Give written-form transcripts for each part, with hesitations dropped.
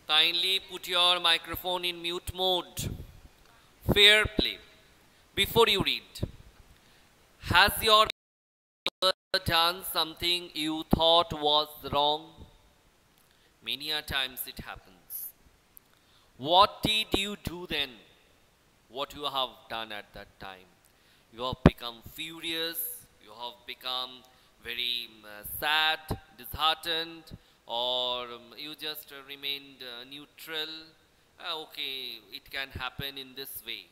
Kindly put your microphone in mute mode. Fair play. Before you read, has your brother done something you thought was wrong? Many a times it happens. What did you do then? What you have done at that time? You have become furious, you have become very sad, disheartened, or you just remained neutral. Okay, it can happen in this way.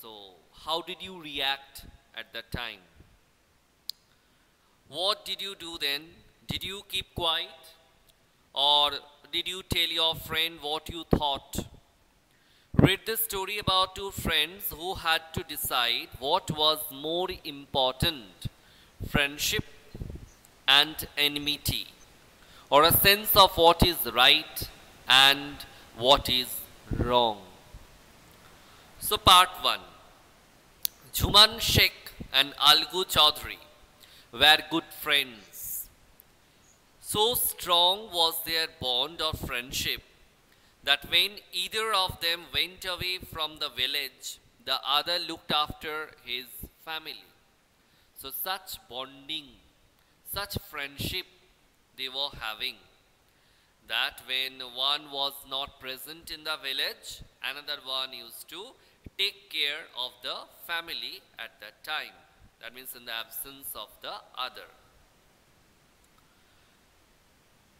So, how did you react at that time? What did you do then? Did you keep quiet? Or did you tell your friend what you thought? Read the story about two friends who had to decide what was more important, friendship and enmity, or a sense of what is right and what is wrong. So, part 1. Jhuman Sheikh and Algu Chaudhary were good friends. So strong was their bond of friendship that when either of them went away from the village, the other looked after his family. So such bonding, such friendship they were having, that when one was not present in the village, another one used to take care of the family at that time. That means in the absence of the other.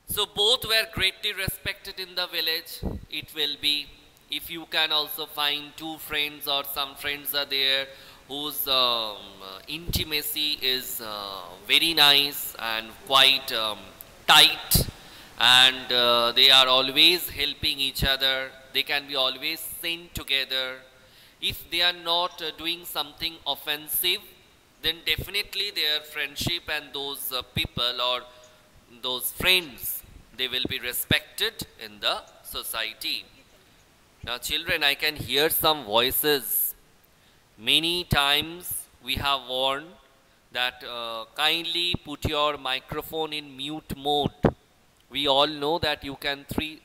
So both were greatly respected in the village. It will be, if you can also find two friends or some friends are there whose intimacy is very nice and quite tight, and they are always helping each other. They can be always sent together. If they are not doing something offensive, then definitely their friendship and those people or those friends, they will be respected in the society. Now children, I can hear some voices. Many times we have warned that kindly put your microphone in mute mode. We all know that you can see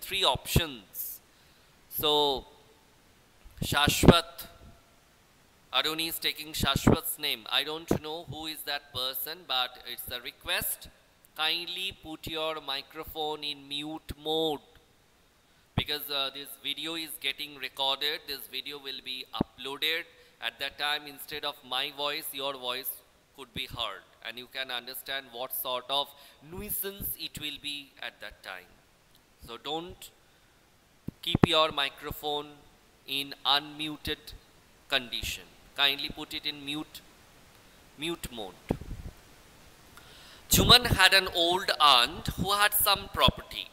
three options. So Shashwat, Aruni is taking Shashwat's name. I don't know who is that person, but it's a request. Kindly put your microphone in mute mode, because this video is getting recorded. This video will be uploaded. At that time, instead of my voice, your voice could be heard, and you can understand what sort of nuisance it will be at that time. So don't keep your microphone in unmuted condition. Kindly put it in mute mode. Jhuman had an old aunt who had some property.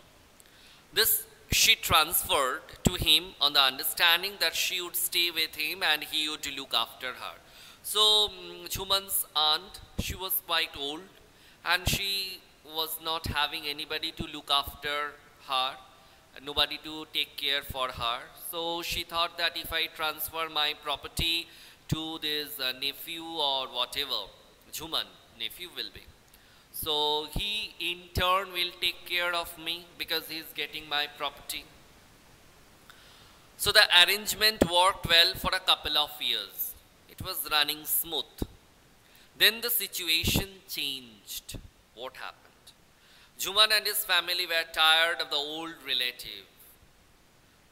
This she transferred to him on the understanding that she would stay with him and he would look after her. So Jhuman's aunt, she was quite old and she was not having anybody to look after her, nobody to take care for her. So she thought that if I transfer my property to this nephew or whatever, Jhuman, nephew will be. So he in turn will take care of me because he is getting my property. So the arrangement worked well for a couple of years. It was running smooth. Then the situation changed. What happened? Jhuman and his family were tired of the old relative.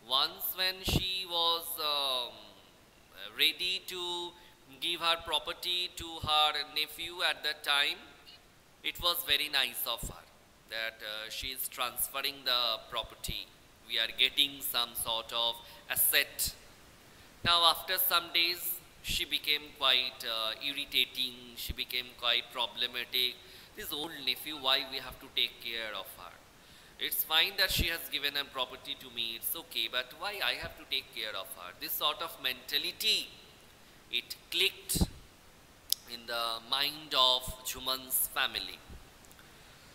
Once when she was ready to give her property to her nephew at that time, it was very nice of her that she is transferring the property. We are getting some sort of asset. Now after some days, she became quite irritating. She became quite problematic. This old nephew, why we have to take care of her? It's fine that she has given a property to me. It's okay, but why I have to take care of her? This sort of mentality, it clicked in the mind of Jhuman's family.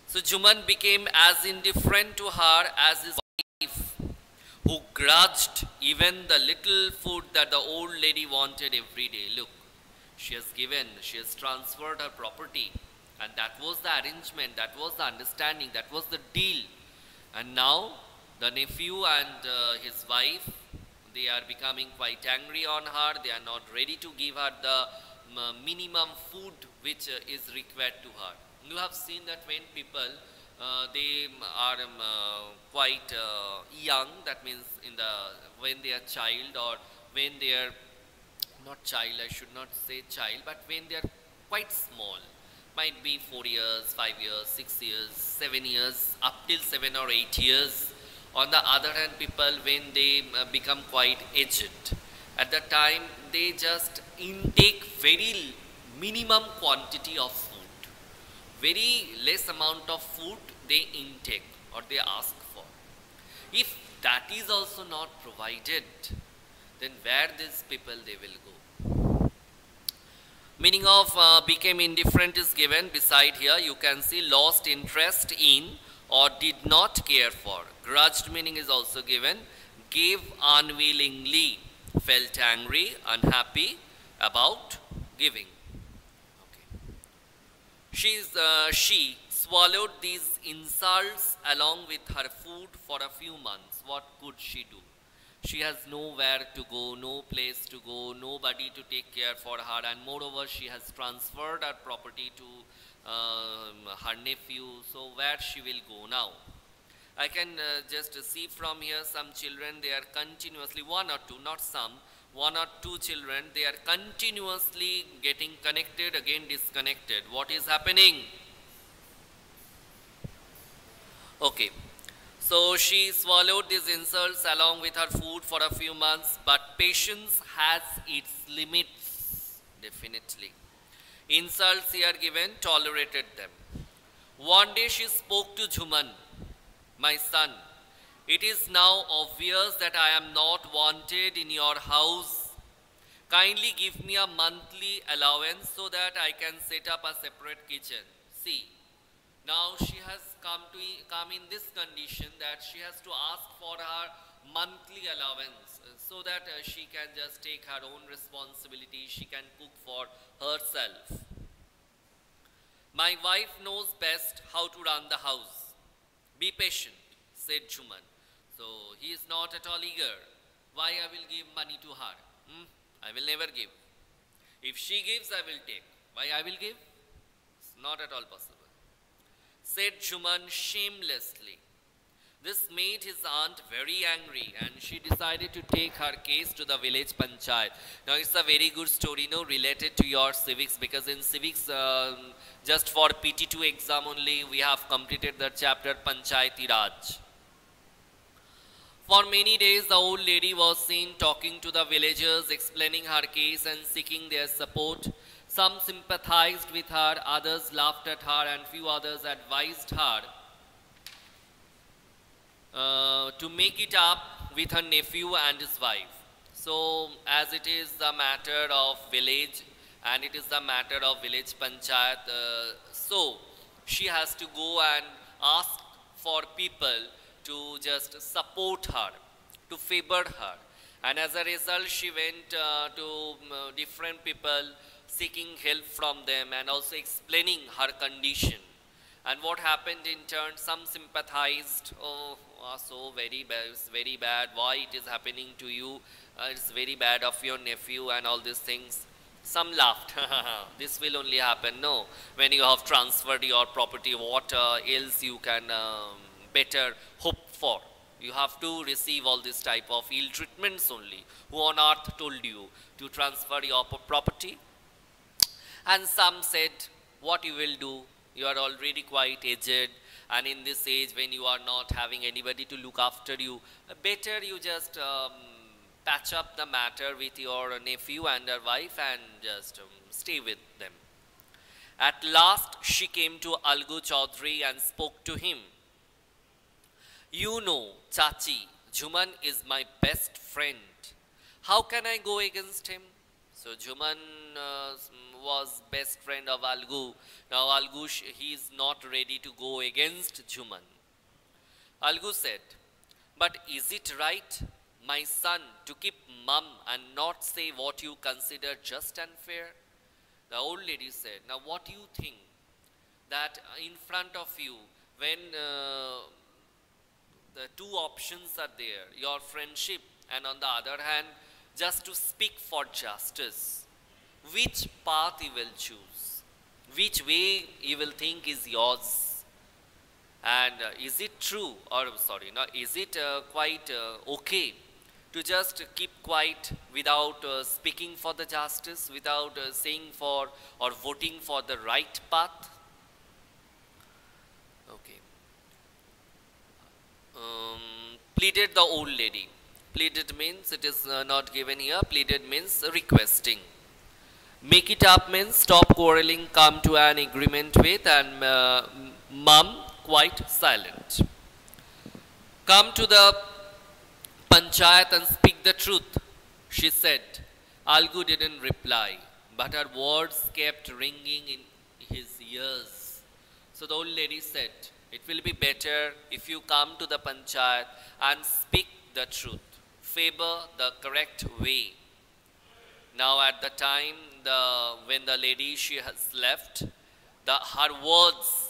So Jhuman became as indifferent to her as his wife, who grudged even the little food that the old lady wanted every day. Look, she has given, she has transferred her property, and that was the arrangement, that was the understanding, that was the deal. And now the nephew and his wife, they are becoming quite angry on her. They are not ready to give her the minimum food which is required to her. You have seen that when people they are quite young, that means in the when they are child, or when they are not child, I should not say child, but when they are quite small, might be 4 years, 5 years, 6 years, 7 years, up till 7 or 8 years. On the other hand, people when they become quite aged, at that time they just intake very minimum quantity of food, very less amount of food they intake or they ask for. If that is also not provided, then where these people they will go? Meaning of became indifferent is given beside here. You can see lost interest in or did not care for. Grudged meaning is also given. Gave unwillingly, felt angry, unhappy about giving. Okay. She swallowed these insults along with her food for a few months. What could she do? She has nowhere to go, no place to go, nobody to take care for her, and moreover she has transferred her property to her nephew. So where she will go now? I can just see from here some children, they are continuously, one or two, not some, one or two children, they are continuously getting connected, again disconnected. What is happening? Okay. So she swallowed these insults along with her food for a few months, but patience has its limits, definitely. Insults here given, tolerated them. One day she spoke to Jhuman, my son, it is now obvious that I am not wanted in your house. Kindly give me a monthly allowance so that I can set up a separate kitchen. See, now she has come in this condition that she has to ask for her monthly allowance so that she can just take her own responsibility, she can cook for herself. My wife knows best how to run the house. Be patient, said Jhuman. So he is not at all eager. Why I will give money to her? I will never give. If she gives, I will take. Why I will give? It's not at all possible, said Jhuman shamelessly. This made his aunt very angry, and she decided to take her case to the village panchayat. Now it's a very good story, related to your civics, because in civics, just for PT2 exam only, we have completed the chapter Panchayati Raj. For many days, the old lady was seen talking to the villagers, explaining her case and seeking their support. Some sympathized with her, others laughed at her, and few others advised her to make it up with her nephew and his wife. So, as it is the matter of village and it is the matter of village panchayat, so she has to go and ask for people to just support her, to favor her. And as a result, she went to different people, seeking help from them and also explaining her condition. And what happened in turn, some sympathized, oh, so very bad, it's very bad, why it is happening to you, it's very bad of your nephew and all these things. Some laughed, this will only happen, no, when you have transferred your property, what else you can better hope for? You have to receive all this type of ill treatments only. Who on earth told you to transfer your property? And some said, what you will do? You are already quite aged, and in this age when you are not having anybody to look after you, better you just patch up the matter with your nephew and her wife and just stay with them. At last she came to Algu Chaudhary and spoke to him. You know, Chachi, Jhuman is my best friend. How can I go against him? So Jhuman was best friend of Algu. Now Algu, he is not ready to go against Jhuman. Algu said, but is it right, my son, to keep mum and not say what you consider just and fair? The old lady said, now what do you think that in front of you, when the two options are there, your friendship and on the other hand just to speak for justice. Which path you will choose? Which way you will think is yours? And is it true, or sorry, no, is it quite okay to just keep quiet without speaking for the justice, without saying for or voting for the right path? Okay. Pleaded the old lady. Pleaded means it is not given here. Pleaded means requesting. Make it up means stop quarreling, come to an agreement with, and mum quite silent. Come to the panchayat and speak the truth, she said. Algu didn't reply, but her words kept ringing in his ears. So the old lady said, it will be better if you come to the panchayat and speak the truth, favor the correct way. Now at the time when the lady she has left, her words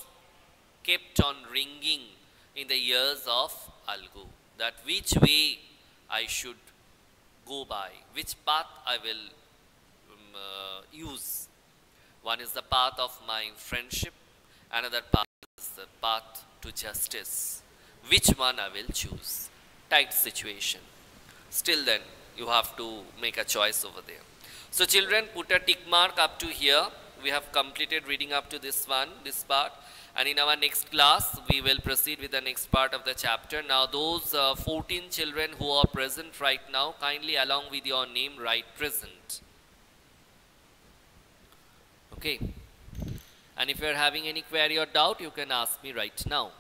kept on ringing in the ears of Algu, that which way I should go by, which path I will use. One is the path of my friendship, another path is the path to justice. Which one I will choose? Tight situation. Still then, you have to make a choice over there. So children, put a tick mark up to here. We have completed reading up to this part. And in our next class, we will proceed with the next part of the chapter. Now those 14 children who are present right now, kindly along with your name write present. Okay. And if you are having any query or doubt, you can ask me right now.